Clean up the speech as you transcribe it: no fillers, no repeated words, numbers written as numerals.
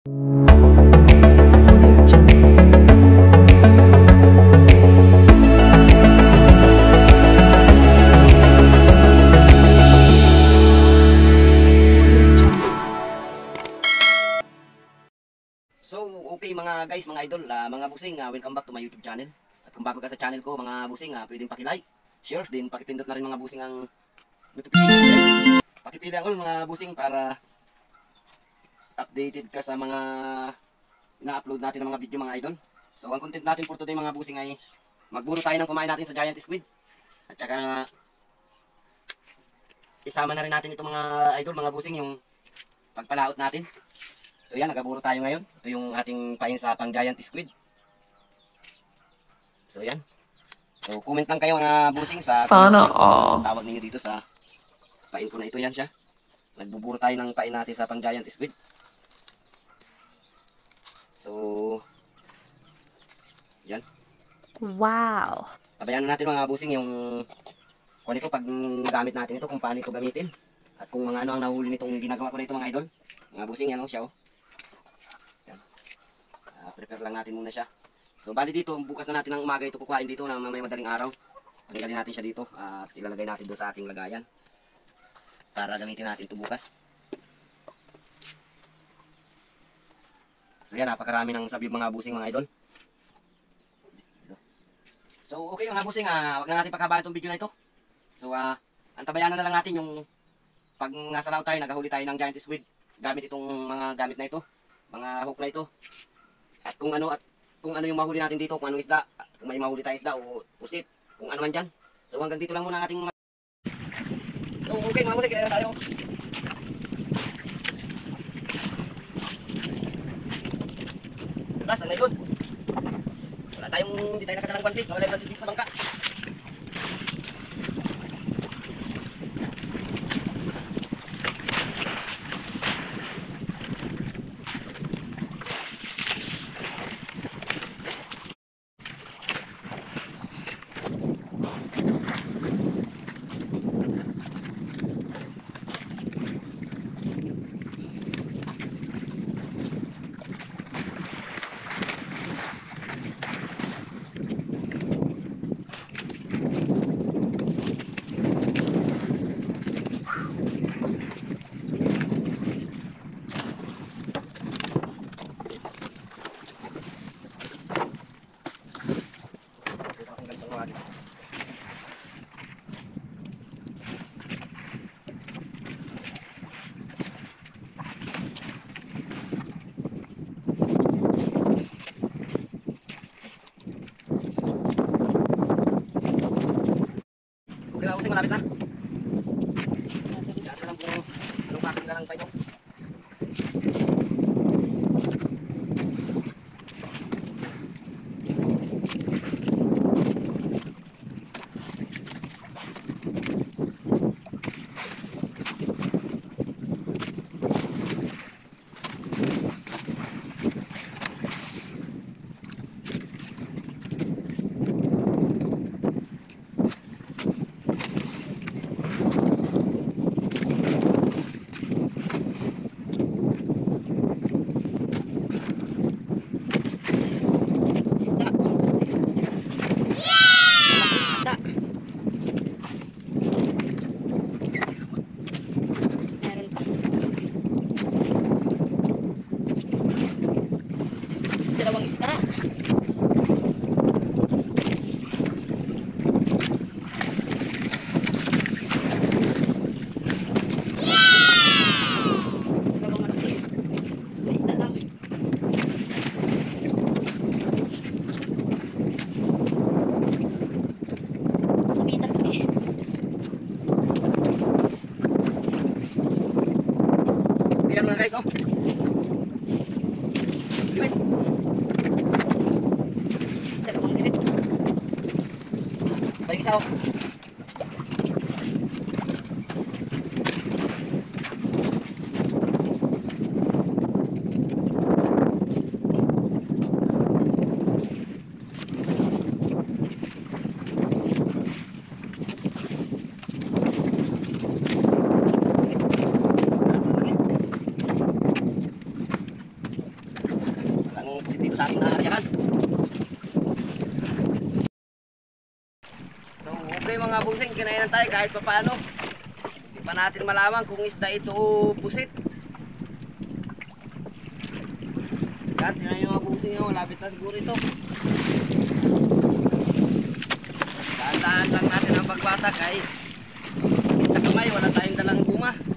So, okay mga guys, mga idol, mga busing, welcome back to my YouTube channel. At kung bago ka sa channel ko, mga busing, pwedeng paki-like, share, din pakipindot na rin mga busing ang notification. Pakipili ang all mga busing para updated ka sa mga ina-upload natin ng mga video mga idol. So, ang content natin for today mga busing ay magburo tayo ng kumain natin sa giant squid. At saka isama na rin natin itong mga idol, mga busing, yung pagpalaot natin. So yan, nagaburo tayo ngayon. Ito yung ating pain sa pang giant squid. So yan. So comment lang kayo mga busing sa sana tawag ninyo dito sa pain ko na ito. Yan siya. Nagbuburo tayo ng pain natin sa pang giant squid. So yan. wow. Tabayan natin mga busing yung kung ito pag gamit natin ito, kung paano ito gamitin. At kung mga ano ang nahuli nitong ginagawa ko na ito mga idol. Mga busing yan o siya o. Prepare lang natin muna siya. So bali dito, bukas na natin ng umaga ito kukuhain dito na mamaya madaling araw. Tanggalin natin siya dito at ilalagay natin doon sa ating lagayan para gamitin natin ito bukas. So yan, napakarami ng sabi mga busing mga idol. So okay mga busing, wag na natin pagkabahan itong video na ito. So antabayanan na lang natin yung pag nasa laot tayo, naghahuli tayo ng giant squid gamit itong mga gamit na ito, mga hook na ito. At kung ano yung mahuli natin dito, kung anong isda, kung may mahuli tayong isda o pusit, kung ano man dyan. So hanggang dito lang muna ang ating So okay mga busing, kaya tayo. Plus, ang na yun. Hindi tayo nakadalang guantes, nawala yung guantes dito sa bangka. Okay, malapit na. Yan lang po. Anong klaseng galang pa ito? Dalawang isda. Ayan mga guys, oh. Liwit. Dalawang dirit. Balik isa, oh. dito sa ating naariyahan. So, okay mga busing, kinainan tayo kahit pa paano. Hindi pa natin malaman kung isda ito o pusit. Yan, tinan yung mga busing yun, lapit na siguro ito. Daan-daan lang natin ang pagbatak ay sa kamay, wala tayong dalang bunga.